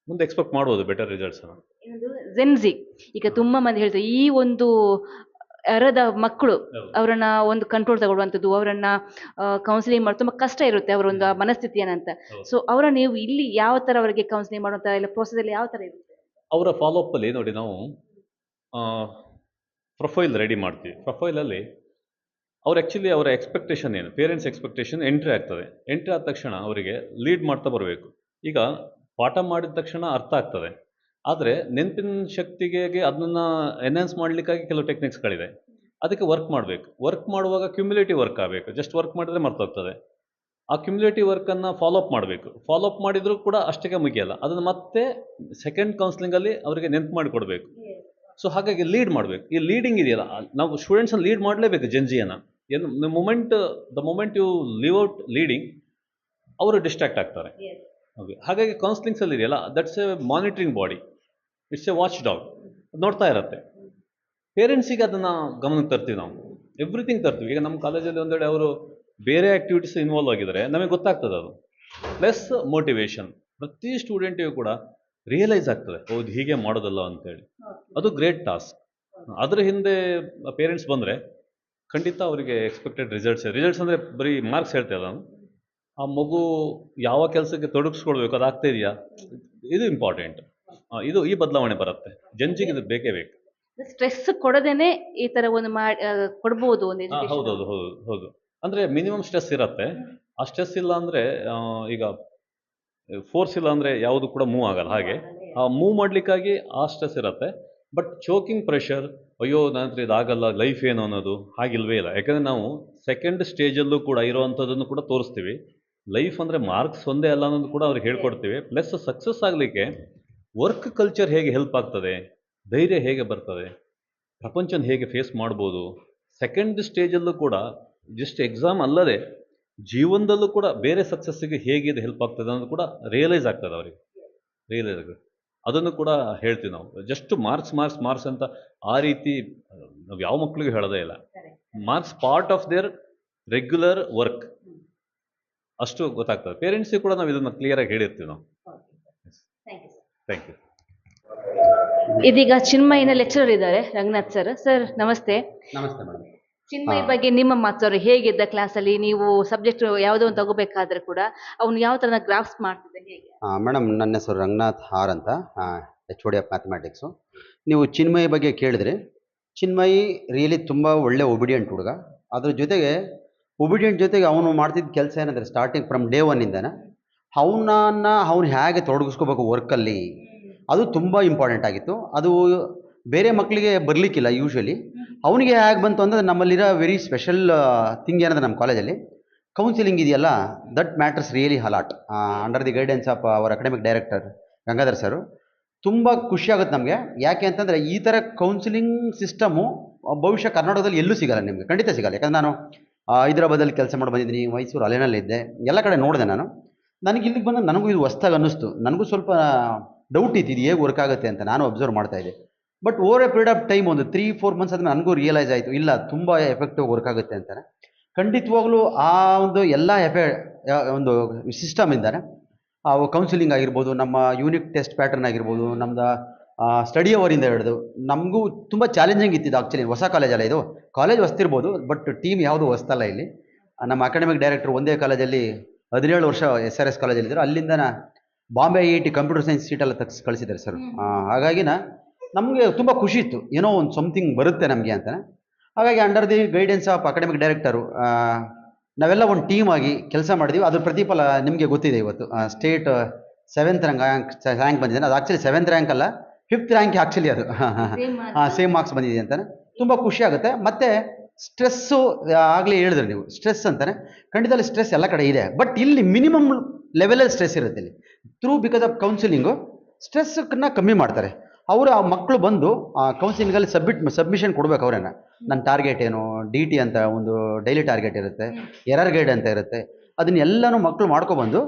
ಮುಂದೆ ಎಕ್ಸ್ಪೆಕ್ಟ್ ಮಾಡ್ಬೋದು ಬೆಟರ್ ರಿಸಲ್ಟ್ಸನ್ನು. ಇನ್ನೊಂದು ಜೆನ್ಜಿ, ಈಗ ತುಂಬಾ ಮಂದಿ ಹೇಳ್ತಾರೆ ಈ ಒಂದು ಅರದ ಮಕ್ಕಳು ಅವರನ್ನ ಒಂದು ಕಂಟ್ರೋಲ್ ತಗೊಳ್ಳುವಂಥದ್ದು, ಅವರನ್ನ ಕೌನ್ಸಿಲಿಂಗ್ ಮಾಡೋದು ತುಂಬಾ ಕಷ್ಟ ಇರುತ್ತೆ ಅವರ ಒಂದು ಮನಸ್ಥಿತಿ ಏನಂತ. ಸೊ ಅವರ ನೀವು ಇಲ್ಲಿ ಯಾವ ತರ ಅವರಿಗೆ ಕೌನ್ಸಿಲಿಂಗ್ ಮಾಡುವಂತ ಇಲ್ಲ ಪ್ರೋಸೆಸ್ ಅಲ್ಲಿ ಯಾವ ತರ ಇರುತ್ತೆ? ಅವರ ಫಾಲೋಅಪ್ ಅಲ್ಲಿ ನೋಡಿ, ನಾವು ಪ್ರೊಫೈಲ್ ರೆಡಿ ಮಾಡ್ತೀವಿ. ಪ್ರೊಫೈಲಲ್ಲಿ ಅವ್ರು ಆ್ಯಕ್ಚುಲಿ ಅವರ ಎಕ್ಸ್ಪೆಕ್ಟೇಷನ್ ಏನು, ಪೇರೆಂಟ್ಸ್ ಎಕ್ಸ್ಪೆಕ್ಟೇಷನ್ ಎಂಟ್ರಿ ಆಗ್ತದೆ. ಎಂಟ್ರಿ ಆದ ತಕ್ಷಣ ಅವರಿಗೆ ಲೀಡ್ ಮಾಡ್ತಾ ಬರಬೇಕು. ಈಗ ಪಾಠ ಮಾಡಿದ ತಕ್ಷಣ ಅರ್ಥ ಆಗ್ತದೆ, ಆದರೆ ನೆನಪಿನ ಶಕ್ತಿಗೆ ಅದನ್ನು ಎನ್ಹಾನ್ಸ್ ಮಾಡಲಿಕ್ಕಾಗಿ ಕೆಲವು ಟೆಕ್ನಿಕ್ಸ್ಗಳಿದೆ. ಅದಕ್ಕೆ ವರ್ಕ್ ಮಾಡಬೇಕು. ವರ್ಕ್ ಮಾಡುವಾಗ ಕ್ಯುಮ್ಯುಲೇಟಿವ್ ವರ್ಕ್ ಆಗಬೇಕು. ಜಸ್ಟ್ ವರ್ಕ್ ಮಾಡಿದ್ರೆ ಮರ್ತೋಗ್ತದೆ. ಆ ಕ್ಯುಮ್ಯುಲೇಟಿವ್ ವರ್ಕನ್ನು ಫಾಲೋಅಪ್ ಮಾಡಬೇಕು. ಫಾಲೋಅಪ್ ಮಾಡಿದರೂ ಕೂಡ ಅಷ್ಟಕ್ಕೆ ಮುಗಿಯಲ್ಲ, ಅದನ್ನು ಮತ್ತೆ ಸೆಕೆಂಡ್ ಕೌನ್ಸಿಲಿಂಗಲ್ಲಿ ಅವರಿಗೆ ನೆನಪು ಮಾಡಿಕೊಡ್ಬೇಕು. ಸೊ ಹಾಗಾಗಿ ಲೀಡ್ ಮಾಡಬೇಕು. ಈ ಲೀಡಿಂಗ್ ಇದೆಯಲ್ಲ, ನಾವು ಸ್ಟೂಡೆಂಟ್ಸನ್ನು ಲೀಡ್ ಮಾಡಲೇಬೇಕು. ಜೆನ್ಜಿಯನ್ನು ಏನು the moment you leave out leading, ಅವರು ಡಿಸ್ಟ್ರಾಕ್ಟ್ ಆಗ್ತಾರೆ. ಓಕೆ, ಹಾಗಾಗಿ ಕೌನ್ಸಿಲಿಂಗ್ಸಲ್ಲಿ ಇದೆಯಲ್ಲ, that's a monitoring body, it's a watchdog, ನೋಡ್ತಾ ಇರುತ್ತೆ. ಪೇರೆಂಟ್ಸಿಗೆ ಅದನ್ನು ಗಮನಕ್ಕೆ ತರ್ತೀವಿ ನಾವು, ಎವ್ರಿಥಿಂಗ್ ತರ್ತೀವಿ. ಈಗ ನಮ್ಮ ಕಾಲೇಜಲ್ಲಿ ಒಂದೆಡೆ ಅವರು ಬೇರೆ ಆ್ಯಕ್ಟಿವಿಟೀಸ್ ಇನ್ವಾಲ್ವ್ ಆಗಿದ್ದಾರೆ, ನಮಗೆ ಗೊತ್ತಾಗ್ತದೆ ಅದು. ಪ್ಲಸ್ ಮೋಟಿವೇಶನ್, ಪ್ರತಿ ಸ್ಟೂಡೆಂಟಿಗೂ ಕೂಡ ರಿಯಲೈಸ್ ಆಗ್ತದೆ, ಹೌದು ಹೀಗೆ ಮಾಡೋದಲ್ಲ ಅಂತೇಳಿ. ಅದು ಗ್ರೇಟ್ ಟಾಸ್ಕ್. ಅದರ ಹಿಂದೆ ಪೇರೆಂಟ್ಸ್ ಬಂದರೆ ಖಂಡಿತ ಅವರಿಗೆ ಎಕ್ಸ್ಪೆಕ್ಟೆಡ್ ರಿಸಲ್ಟ್ಸ್ ಅಂದರೆ ಬರೀ ಮಾರ್ಕ್ಸ್ ಹೇಳ್ತಾ ಇಲ್ಲ ನಾನು. ಆ ಮಗು ಯಾವ ಕೆಲಸಕ್ಕೆ ತೊಡಗಿಸ್ಕೊಳ್ಬೇಕು, ಅದಾಗ್ತಾ ಇದೆಯಾ, ಇದು ಇಂಪಾರ್ಟೆಂಟ್. ಈ ಬದಲಾವಣೆ ಬರುತ್ತೆ. ಜೆನ್ಜಿಗೆ ಇದು ಬೇಕೇ ಬೇಕು. ಸ್ಟ್ರೆಸ್ ಕೊಡದೇನೆ ಈ ತರ ಒಂದು ಕೊಡ್ಬೋದು ಒಂದು ಹೌದು education. ಹೌದು ಹೌದು ಹೌದು. ಅಂದರೆ ಮಿನಿಮಮ್ ಸ್ಟ್ರೆಸ್ ಇರುತ್ತೆ. ಆ ಸ್ಟ್ರೆಸ್ ಇಲ್ಲ ಅಂದರೆ ಈಗ ಫೋರ್ಸ್ ಇಲ್ಲ ಅಂದರೆ ಯಾವುದು ಕೂಡ ಮೂವ್ ಆಗಲ್ಲ. ಹಾಗೆ ಆ ಮೂವ್ ಮಾಡಲಿಕ್ಕಾಗಿ ಆ ಸ್ಟ್ರೆಸ್ ಇರುತ್ತೆ. ಬಟ್ ಚೋಕಿಂಗ್ ಪ್ರೆಷರ್, ಅಯ್ಯೋ ನನ್ನ ಹತ್ರ ಇದಾಗಲ್ಲ, ಲೈಫ್ ಏನು ಅನ್ನೋದು ಹಾಗಿಲ್ವೇ ಇಲ್ಲ. ಯಾಕಂದರೆ ನಾವು ಸೆಕೆಂಡ್ ಸ್ಟೇಜಲ್ಲೂ ಕೂಡ ಇರೋವಂಥದ್ದನ್ನು ಕೂಡ ತೋರಿಸ್ತೀವಿ. ಲೈಫ್ ಅಂದರೆ ಮಾರ್ಕ್ಸ್ ಒಂದೇ ಅಲ್ಲ ಅನ್ನೋದು ಕೂಡ ಅವ್ರಿಗೆ ಹೇಳ್ಕೊಡ್ತೀವಿ. ಪ್ಲಸ್ ಸಕ್ಸಸ್ ಆಗಲಿಕ್ಕೆ ವರ್ಕ್ ಕಲ್ಚರ್ ಹೇಗೆ ಹೆಲ್ಪ್ ಆಗ್ತದೆ, ಧೈರ್ಯ ಹೇಗೆ ಬರ್ತದೆ, ಪ್ರಪಂಚನ ಹೇಗೆ ಫೇಸ್ ಮಾಡ್ಬೋದು, ಸೆಕೆಂಡ್ ಸ್ಟೇಜಲ್ಲೂ ಕೂಡ ಜಸ್ಟ್ ಎಕ್ಸಾಮ್ ಅಲ್ಲದೆ ಜೀವನದಲ್ಲೂ ಕೂಡ ಬೇರೆ ಸಕ್ಸಸ್ಸಿಗೆ ಹೇಗೆ ಇದು ಹೆಲ್ಪ್ ಆಗ್ತದೆ ಅನ್ನೋದು ಕೂಡ ರಿಯಲೈಸ್ ಆಗ್ತದೆ ಅವರಿಗೆ. ರಿಯಲೈಸ್ ಆಗುತ್ತೆ. ಅದನ್ನು ಕೂಡ ಹೇಳ್ತೀವಿ ನಾವು. ಜಸ್ಟ್ ಮಾರ್ಕ್ಸ್ ಅಂತ ಆ ರೀತಿ ನಾವು ಯಾವ ಮಕ್ಕಳಿಗೂ ಹೇಳೋದೇ ಇಲ್ಲ. Marks part of their regular work, ಅಷ್ಟು ಗೊತ್ತಾಗ್ತದೆ. ಪೇರೆಂಟ್ಸಿಗೆ ಕೂಡ ನಾವು ಇದನ್ನು ಕ್ಲಿಯರಾಗಿ ಹೇಳಿರ್ತೀವಿ ನಾವು. Thank you. ಇದೀಗ ಚಿನ್ಮಯಿನ ಲೆಕ್ಚರರ್ ಇದ್ದಾರೆ, ರಂಗನಾಥ್ ಸರ್. ಸರ್ ನಮಸ್ತೆ. ನಮಸ್ತೆ ಮೇಡಮ್. ಚಿನ್ಮಯಿ ಬಗ್ಗೆ ನಿಮ್ಮ ಮಾತು, ಹೇಗಿದ್ದ ಕ್ಲಾಸಲ್ಲಿ, ನೀವು ಸಬ್ಜೆಕ್ಟ್ ಯಾವುದೋ ಒಂದು ತಗೋಬೇಕಾದ್ರೆ ಕೂಡ ಅವ್ನು ಯಾವ ತರ ಗ್ರಾಫ್ಸ್ ಮಾಡ್ತಿದ್ದೆ, ಹೇಗೆ? ಮೇಡಮ್, ನನ್ನ ಹೆಸರು ರಂಗನಾಥ್ ಆರ್ ಅಂತ, HOD ಆಫ್ ಮ್ಯಾಥಮೆಟಿಕ್ಸು. ನೀವು ಚಿನ್ಮಯಿ ಬಗ್ಗೆ ಕೇಳಿದ್ರೆ, ಚಿನ್ಮಯಿ ರಿಯಲಿ ತುಂಬ ಒಳ್ಳೆ ಒಬಿಡಿಯಂಟ್ ಹುಡುಗ. ಅದ್ರ ಜೊತೆಗೆ ಒಬಿಡಿಯಂಟ್ ಜೊತೆಗೆ ಅವನು ಮಾಡ್ತಿದ್ದ ಕೆಲಸ ಏನಂದರೆ, ಸ್ಟಾರ್ಟಿಂಗ್ ಫ್ರಮ್ ಡೇ ಒನ್ನಿಂದನೇ ಅವನು ಹೇಗೆ ತೊಡಗಿಸ್ಕೋಬೇಕು ವರ್ಕಲ್ಲಿ, ಅದು ತುಂಬ ಇಂಪಾರ್ಟೆಂಟ್ ಆಗಿತ್ತು. ಅದು ಬೇರೆ ಮಕ್ಕಳಿಗೆ ಬರಲಿಕ್ಕಿಲ್ಲ ಯೂಶ್ವಲಿ. ಅವನಿಗೆ ಹೇಗೆ ಬಂತು ಅಂದರೆ, ನಮ್ಮಲ್ಲಿರೋ ವೆರಿ ಸ್ಪೆಷಲ್ ಥಿಂಗ್ ಏನಂದರೆ, ನಮ್ಮ ಕಾಲೇಜಲ್ಲಿ ಕೌನ್ಸಿಲಿಂಗ್ ಇದೆಯಲ್ಲ, that matters really whole lot under the guidance of our academic director Gangadhar sir. ತುಂಬ ಖುಷಿಯಾಗುತ್ತೆ ನಮಗೆ. ಯಾಕೆ ಅಂತಂದರೆ, ಈ ಥರ ಕೌನ್ಸಿಲಿಂಗ್ ಸಿಸ್ಟಮು ಭವಿಷ್ಯ ಕರ್ನಾಟಕದಲ್ಲಿ ಎಲ್ಲೂ ಸಿಗಲ್ಲ, ನಿಮಗೆ ಖಂಡಿತ ಸಿಗಲ್ಲ. ಯಾಕಂದರೆ ನಾನು ಹೈದರಾಬಾದಲ್ಲಿ ಕೆಲಸ ಮಾಡಿ ಬಂದಿದ್ದೀನಿ, ಮೈಸೂರು ಅಲೆನಲ್ಲಿದ್ದೆ, ಎಲ್ಲ ಕಡೆ ನೋಡಿದೆ ನಾನು. ನನಗೆ ಇಲ್ಲಿಗೆ ಬಂದಾಗ ನನಗೂ ಇದು ಹೊಸ್ದಾಗಿ ಅನ್ನಿಸ್ತು. ನನಗೂ ಸ್ವಲ್ಪ ಡೌಟ್ ಇತ್ತು, ಇದು ಹೇಗೆ ವರ್ಕ್ ಆಗುತ್ತೆ ಅಂತ ನಾನು ಅಬ್ಸರ್ವ್ ಮಾಡ್ತಾಯಿದ್ದೆ. But over A period of time, ಒಂದು 3-4 ಮಂತ್ಸ್ ಆದಮೇಲೆ ನನಗೂ ರಿಯಲೈಸ್ ಆಯಿತು, ಇಲ್ಲ ತುಂಬ ಎಫೆಕ್ಟಿವ್ ವರ್ಕ್ ಆಗುತ್ತೆ ಅಂತಾನೆ. ಖಂಡಿತವಾಗ್ಲೂ ಆ ಒಂದು ಎಲ್ಲ ಒಂದು ಸಿಸ್ಟಮಿಂದಾನೆ ಕೌನ್ಸಿಲಿಂಗ್ ಆಗಿರ್ಬೋದು, ನಮ್ಮ ಯೂನಿಕ್ ಟೆಸ್ಟ್ ಪ್ಯಾಟರ್ನ್ ಆಗಿರ್ಬೋದು, ನಮ್ಮದು ಸ್ಟಡಿ ಅವರಿಂದ ಹಿಡಿದು ನಮಗೂ ತುಂಬ ಚಾಲೆಂಜಿಂಗ್ ಇತ್ತಿದ್ದು. ಆ್ಯಕ್ಚುಲಿ ಹೊಸ ಕಾಲೇಜಲ್ಲ ಇದು, ಕಾಲೇಜ್ ಹೊಸ್ತಿರ್ಬೋದು, ಬಟ್ ಟೀಮ್ ಯಾವುದು ಹೊಸ್ತಲ್ಲ. ಇಲ್ಲಿ ನಮ್ಮ ಅಕಾಡೆಮಿಕ್ ಡೈರೆಕ್ಟರ್ ಒಂದೇ ಕಾಲೇಜಲ್ಲಿ 17 ವರ್ಷ SRS ಕಾಲೇಜಲ್ಲಿದ್ದರು. ಅಲ್ಲಿಂದ ಬಾಂಬೆ IIT ಕಂಪ್ಯೂಟರ್ ಸೈನ್ಸ್ ಸೀಟೆಲ್ಲ ಕಳಿಸಿದ್ದಾರೆ ಸರ್. ಹಾಗಾಗಿನ ನಮಗೆ ತುಂಬ ಖುಷಿ ಇತ್ತು, ಏನೋ ಒಂದು ಸಮಥಿಂಗ್ ಬರುತ್ತೆ ನಮಗೆ ಅಂತಾನೆ. ಹಾಗಾಗಿ under the guidance of academic director ನಾವೆಲ್ಲ ಒಂದು ಟೀಮ್ ಆಗಿ ಕೆಲಸ ಮಾಡಿದ್ವಿ. ಅದ್ರ ಪ್ರತಿಫಲ ನಿಮಗೆ ಗೊತ್ತಿದೆ. ಇವತ್ತು ಸ್ಟೇಟ್ 7th ರ್ಯಾಂಕ್ ಬಂದಿದೆ. ಅದು ಆ್ಯಕ್ಚುಲಿ 7th ರ್ಯಾಂಕ್ ಅಲ್ಲ, 5th ರ್ಯಾಂಕ್ ಆ್ಯಕ್ಚುಲಿ. ಅದು ಸೇಮ್ ಮಾರ್ಕ್ಸ್ ಬಂದಿದೆ ಅಂತಾನೆ. ತುಂಬ ಖುಷಿ ಆಗುತ್ತೆ. ಮತ್ತು ಸ್ಟ್ರೆಸ್ಸು ಆಗಲೇ ಹೇಳಿದ್ರಿ ನೀವು, ಸ್ಟ್ರೆಸ್ ಅಂತಾನೆ. ಖಂಡಿತದಲ್ಲಿ ಸ್ಟ್ರೆಸ್ ಎಲ್ಲ ಕಡೆ ಇದೆ, ಬಟ್ ಇಲ್ಲಿ ಮಿನಿಮಮ್ ಲೆವೆಲಲ್ಲಿ ಸ್ಟ್ರೆಸ್ ಇರುತ್ತೆ. ಇಲ್ಲಿ ಬಿಕಾಸ್ ಆಫ್ ಕೌನ್ಸಿಲಿಂಗು ಸ್ಟ್ರೆಸ್ಸನ್ನ ಕಮ್ಮಿ ಮಾಡ್ತಾರೆ ಅವರು. ಆ ಮಕ್ಕಳು ಬಂದು ಕೌನ್ಸಿಲಿಂಗಲ್ಲಿ ಸಬ್ಮಿಷನ್ ಕೊಡ್ಬೇಕು ಅವರೇನ. ನನ್ನ ಟಾರ್ಗೆಟ್ ಏನು, DT ಅಂತ ಒಂದು ಡೈಲಿ ಟಾರ್ಗೆಟ್ ಇರುತ್ತೆ, ಎರರ್ ಗೈಡ್ ಅಂತ ಇರುತ್ತೆ. ಅದನ್ನೆಲ್ಲನೂ ಮಕ್ಕಳು ಮಾಡ್ಕೊಬಂದು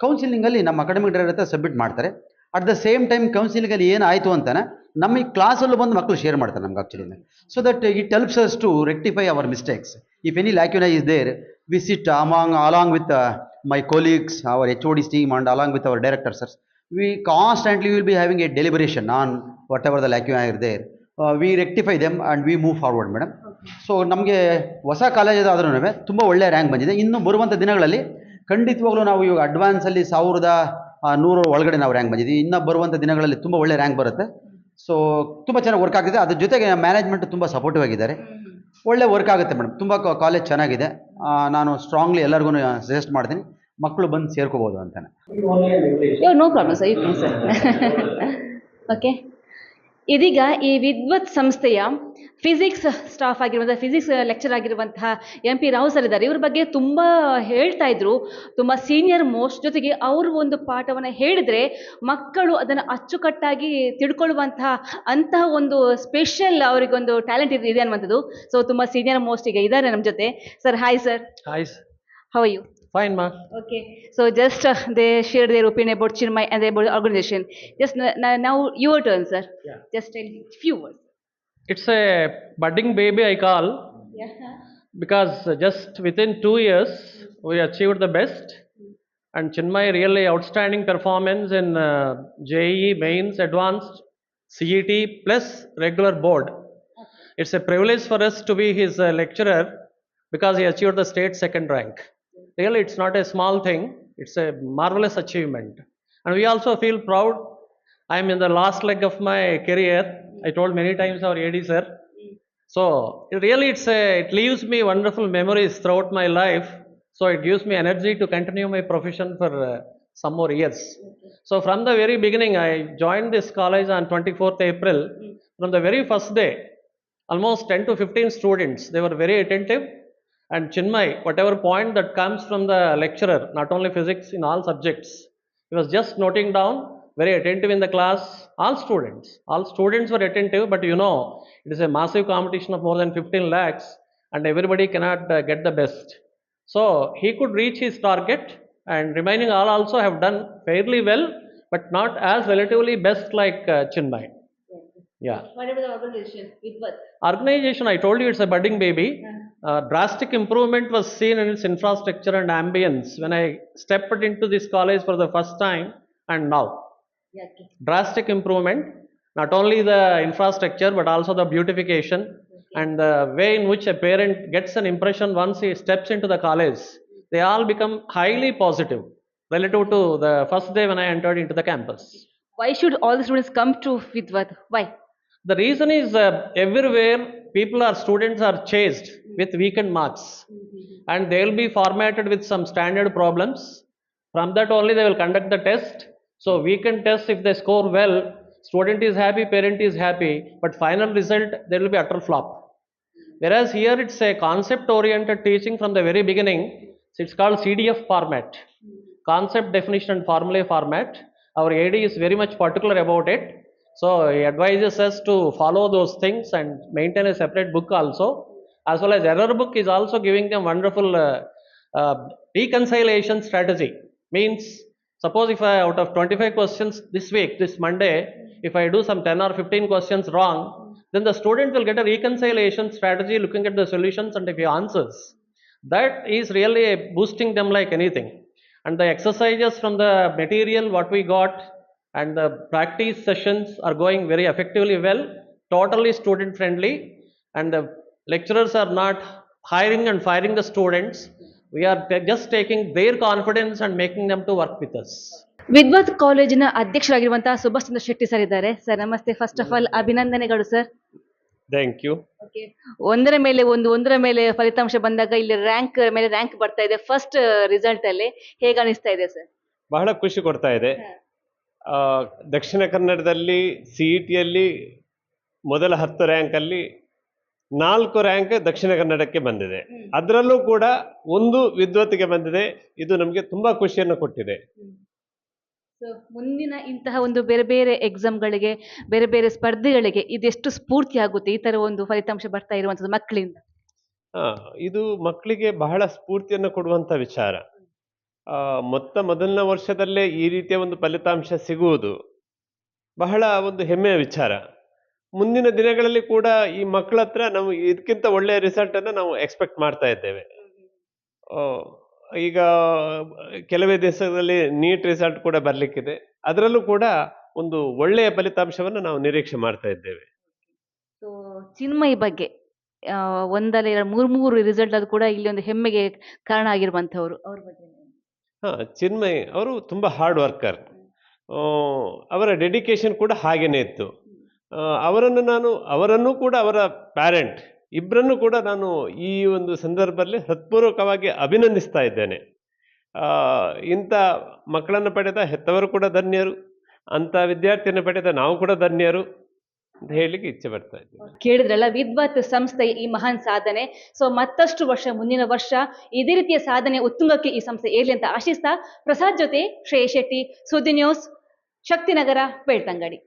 ಕೌನ್ಸಿಲಿಂಗಲ್ಲಿ ನಮ್ಮ ಅಕಾಡೆಮಿಕ್ ಡೈರೆಕ್ಟರ್ ಸಬ್ಮಿಟ್ ಮಾಡ್ತಾರೆ. ಅಟ್ ದ ಸೇಮ್ ಟೈಮ್ ಕೌನ್ಸಿಲಿಂಗಲ್ಲಿ ಏನಾಯಿತು ಅಂತಾನೆ ನಮ್ಮ ಈ ಕ್ಲಾಸಲ್ಲೂ ಬಂದು ಮಕ್ಕಳು ಶೇರ್ ಮಾಡ್ತಾರೆ ನಮ್ಗೆ actually. So that it helps us to rectify our mistakes. If any lacuna is there, we sit along with my colleagues, our HOD team, and along with our director sirs. we constantly will be having a deliberation on whatever the lacuna are there. We rectify them and we move forward, madam. So ನಮಗೆ ಹೊಸ ಕಾಲೇಜ್ ಆದ್ರೂ ತುಂಬ ಒಳ್ಳೆಯ ರ್ಯಾಂಕ್ ಬಂದಿದೆ. ಇನ್ನು ಬರುವಂಥ ದಿನಗಳಲ್ಲಿ ಖಂಡಿತವಾಗ್ಲೂ ನಾವು ಇವಾಗ ಅಡ್ವಾನ್ಸಲ್ಲಿ 1100 ಒಳಗಡೆ ನಾವು ರ್ಯಾಂಕ್ ಬಂದಿದ್ದೀವಿ. ಇನ್ನು ಬರುವಂಥ ದಿನಗಳಲ್ಲಿ ತುಂಬ ಒಳ್ಳೆ ರ್ಯಾಂಕ್ ಬರುತ್ತೆ. ಸೊ ತುಂಬ ಚೆನ್ನಾಗಿ ವರ್ಕ್ ಆಗ್ತಿದೆ. ಅದ್ರ ಜೊತೆಗೆ ಮ್ಯಾನೇಜ್ಮೆಂಟ್ ತುಂಬ ಸಪೋರ್ಟಿವ್ ಆಗಿದ್ದಾರೆ. ಒಳ್ಳೆ ವರ್ಕ್ ಆಗುತ್ತೆ ಮೇಡಮ್. ತುಂಬ ಕಾಲೇಜ್ ಚೆನ್ನಾಗಿದೆ. ನಾನು ಸ್ಟ್ರಾಂಗ್ಲಿ ಎಲ್ಲರಿಗೂ ಸಜೆಸ್ಟ್ ಮಾಡ್ತೀನಿ, ಮಕ್ಕಳು ಬಂದು ಸೇರ್ಕೋಬೋದು ಅಂತಾನೆ. No problem sir, you can sir. Okay, ಇದೀಗ ಈ ವಿದ್ವತ್ ಸಂಸ್ಥೆಯ ಫಿಸಿಕ್ಸ್ ಸ್ಟಾಫ್ ಆಗಿರುವಂಥ ಫಿಸಿಕ್ಸ್ ಲೆಕ್ಚರ್ ಆಗಿರುವಂತಹ MP ರಾವ್ ಸರ್ ಇದ್ದಾರೆ. ಇವ್ರ ಬಗ್ಗೆ ತುಂಬ ಹೇಳ್ತಾ ಇದ್ರು, ತುಂಬ ಸೀನಿಯರ್ ಮೋಸ್ಟ್. ಜೊತೆಗೆ ಅವರು ಒಂದು ಪಾಠವನ್ನು ಹೇಳಿದರೆ ಮಕ್ಕಳು ಅದನ್ನು ಅಚ್ಚುಕಟ್ಟಾಗಿ ತಿಳ್ಕೊಳ್ಳುವಂತಹ ಅಂತಹ ಒಂದು ಸ್ಪೆಷಲ್ ಅವರಿಗೊಂದು ಟ್ಯಾಲೆಂಟ್ ಇದೆ ಅನ್ನುವಂಥದ್ದು. ಸೊ ತುಂಬ ಸೀನಿಯರ್ ಮೋಸ್ಟ್ ಈಗ ಇದ್ದಾರೆ ನಮ್ಮ ಜೊತೆ. Sir hi sir. Hi. How are you? Fine, ma. Okay, so just they shared their opinion about Chinmay and about the organization. Just now your turn, sir. Yeah. Just tell few words. It's a budding baby, I call, Yeah. because just within 2 years we achieved the best. And Chinmay really outstanding performance in JEE mains, advanced, CET plus regular board. It's a privilege for us to be his lecturer because he achieved the state second rank. Really, it's not a small thing. It's a marvelous achievement. And we also feel proud. I'm in the last leg of my career. I told many times our AD sir. So it leaves me wonderful memories throughout my life. So it gives me energy to continue my profession for some more years. So from the very beginning, I joined this college on 24th April. From the very first day, almost 10 to 15 students, they were very attentive. And Chinmay, whatever point that comes from the lecturer, not only physics, in all subjects, he was just noting down, very attentive in the class. All students were attentive, but you know, it is a massive competition of more than 15 lakhs and everybody cannot get the best. So he could reach his target, and remaining all also have done fairly well, but not as relatively best like Chinmay. Yeah. What about the organization? With what? Organization, I told you it's a budding baby. Drastic improvement was seen in its infrastructure and ambience when I stepped into this college for the first time and now. Yeah, okay. Drastic improvement, not only the infrastructure but also the beautification and the way in which a parent gets an impression once he steps into the college. They all become highly positive relative to the first day when I entered into the campus. Why should all the students come to Vidvat? Why? The reason is everywhere students are chased with weekend marks, and they will be formatted with some standard problems. From that only they will conduct the test. So weekend test, if they score well, student is happy, parent is happy, but final result there will be utter flop. Whereas here it's a concept oriented teaching from the very beginning. It's called CDF format, concept definition and formulae format. Our AD is very much particular about it. So he advises us to follow those things and maintain a separate book also, as well as error book is also giving them wonderful reconciliation strategy. Means, suppose if I out of 25 questions this week, this Monday, if I do some 10 or 15 questions wrong, then the student will get a reconciliation strategy looking at the solutions and a few answers. That is really boosting them like anything. And the exercises from the material what we got and the practice sessions are going very effectively well, totally student friendly, and the lecturers are not hiring and firing the students. We are just taking their confidence and making them to work with us. ವಿದ್ವತ್ ಕಾಲೇಜಿನ ಅಧ್ಯಕ್ಷರಾಗಿರುವಂತಹ ಸುಭಾಷ್ ಚಂದ್ರ ಶೆಟ್ಟಿ ಸರ್ ಇದ್ದಾರೆ. ಸರ್ ನಮಸ್ತೆ. ಫಸ್ಟ್ ಆಫ್ ಆಲ್ ಅಭಿನಂದನೆಗಳು ಸರ್. Thank you. ಓಕೆ, ಒಂದರ ಮೇಲೆ ಫಲಿತಾಂಶ ಬಂದಾಗ ಇಲ್ಲಿ ರ್ಯಾಂಕ್ ಮೇಲೆ ರ್ಯಾಂಕ್ ಬರ್ತಾ ಇದೆ. ಫಸ್ಟ್ ರಿಸಲ್ಟ್ ಅಲ್ಲಿ ಹೇಗೆ ಅನಿಸ್ತಾ ಇದೆ ಸರ್? ಬಹಳ ಖುಷಿ ಕೊಡ್ತಾ ಇದೆ. ದಕ್ಷಿಣ ಕನ್ನಡದಲ್ಲಿ CETಯಲ್ಲಿ ಮೊದಲ 10 ರ್ಯಾಂಕಲ್ಲಿ 4 ರ್ಯಾಂಕ್ ದಕ್ಷಿಣ ಕನ್ನಡಕ್ಕೆ ಬಂದಿದೆ. ಅದರಲ್ಲೂ ಕೂಡ 1 ವಿದ್ವತ್ಗೆ ಬಂದಿದೆ. ಇದು ನಮಗೆ ತುಂಬಾ ಖುಷಿಯನ್ನು ಕೊಟ್ಟಿದೆ. ಸೊ ಮುಂದಿನ ಇಂತಹ ಒಂದು ಬೇರೆ ಬೇರೆ ಎಕ್ಸಾಮ್ಗಳಿಗೆ, ಬೇರೆ ಬೇರೆ ಸ್ಪರ್ಧೆಗಳಿಗೆ ಇದೆಷ್ಟು ಸ್ಫೂರ್ತಿ ಆಗುತ್ತೆ ಈ ತರ ಒಂದು ಫಲಿತಾಂಶ ಬರ್ತಾ ಇರುವಂತದ್ದು ಮಕ್ಕಳಿಂದ? ಇದು ಮಕ್ಕಳಿಗೆ ಬಹಳ ಸ್ಫೂರ್ತಿಯನ್ನು ಕೊಡುವಂತ ವಿಚಾರ. ಮೊದಲನೇ ವರ್ಷದಲ್ಲೇ ಈ ರೀತಿಯ ಒಂದು ಫಲಿತಾಂಶ ಸಿಗುವುದು ಬಹಳ ಒಂದು ಹೆಮ್ಮೆಯ ವಿಚಾರ. ಮುಂದಿನ ದಿನಗಳಲ್ಲಿ ಕೂಡ ಈ ಮಕ್ಕಳ ಹತ್ರ ನಾವು ಇದಕ್ಕಿಂತ ಒಳ್ಳೆಯ ರಿಸಲ್ಟ್ ಅನ್ನು ನಾವು ಎಕ್ಸ್ಪೆಕ್ಟ್ ಮಾಡ್ತಾ ಇದ್ದೇವೆ. ಈಗ ಕೆಲವೇ ದಿವಸದಲ್ಲಿ ನೀಟ್ ರಿಸಲ್ಟ್ ಕೂಡ ಬರ್ಲಿಕ್ಕಿದೆ. ಅದರಲ್ಲೂ ಕೂಡ ಒಂದು ಒಳ್ಳೆಯ ಫಲಿತಾಂಶವನ್ನು ನಾವು ನಿರೀಕ್ಷೆ ಮಾಡ್ತಾ ಇದ್ದೇವೆ. ಸೊ ಚಿನ್ಮಯಿ ಬಗ್ಗೆ ಒಂದಲ್ಲ ಎರಡು ಮೂರು ರಿಸಲ್ಟ್ ಅದು ಕೂಡ ಇಲ್ಲಿ ಒಂದು ಹೆಮ್ಮೆಗೆ ಕಾರಣ ಆಗಿರುವಂಥವ್ರು, ಅವ್ರ ಬಗ್ಗೆ ಚಿನ್ಮಯ್ ಅವರು ತುಂಬ ಹಾರ್ಡ್ ವರ್ಕರ್. ಅವರ ಡೆಡಿಕೇಶನ್ ಕೂಡ ಹಾಗೇನೇ ಇತ್ತು. ಅವರನ್ನು ಕೂಡ ಅವರ ಪ್ಯಾರೆಂಟ್ ಇಬ್ಬರನ್ನು ಕೂಡ ನಾನು ಈ ಒಂದು ಸಂದರ್ಭದಲ್ಲಿ ಹೃತ್ಪೂರ್ವಕವಾಗಿ ಅಭಿನಂದಿಸ್ತಾ ಇದ್ದೇನೆ. ಇಂಥ ಮಕ್ಕಳನ್ನು ಪಡೆದ ಹೆತ್ತವರು ಕೂಡ ಧನ್ಯರು, ಅಂಥ ವಿದ್ಯಾರ್ಥಿಯನ್ನು ಪಡೆದ ನಾವು ಕೂಡ ಧನ್ಯರು ಅಂತ ಹೇಳಲಿಕ್ಕೆ ಇಚ್ಛೆ ಪಡ್ತಾ ಇದ್ದೀನಿ. ಕೇಳಿದ್ರಲ್ಲ, ವಿದ್ವತ್ ಸಂಸ್ಥೆಯ ಈ ಮಹಾನ್ ಸಾಧನೆ. ಸೊ ಮತ್ತಷ್ಟು ವರ್ಷ, ಮುಂದಿನ ವರ್ಷ ಇದೇ ರೀತಿಯ ಸಾಧನೆ ಉತ್ತುಂಗಕ್ಕೆ ಈ ಸಂಸ್ಥೆ ಏರ್ಲಿ ಅಂತ ಆಶಿಸ್ತಾ, ಪ್ರಸಾದ್ ಜೊತೆ ಶ್ರೇಯಸ್ ಶೆಟ್ಟಿ, ಸುದ್ದಿ ನ್ಯೂಸ್, ಶಕ್ತಿನಗರ, ಬೆಳ್ತಂಗಡಿ.